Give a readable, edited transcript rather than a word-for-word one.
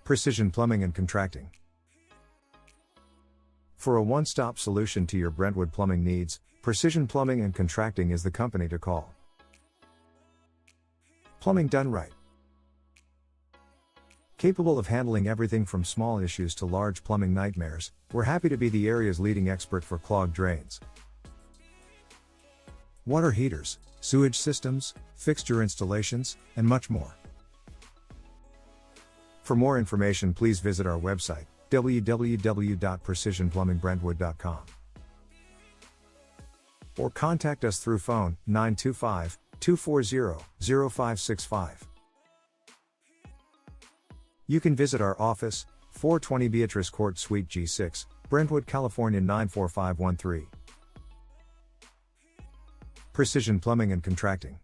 Precision Plumbing and Contracting. For a one-stop solution to your Brentwood plumbing needs, Precision Plumbing and Contracting is the company to call. Plumbing done right. Capable of handling everything from small issues to large plumbing nightmares, we're happy to be the area's leading expert for clogged drains, water heaters, sewage systems, fixture installations, and much more. For more information, please visit our website, www.precisionplumbingbrentwood.com, or contact us through phone 925-240-0565. You can visit our office, 420 Beatrice Ct, Ste G6, Brentwood, California 94513. Precision Plumbing and Contracting.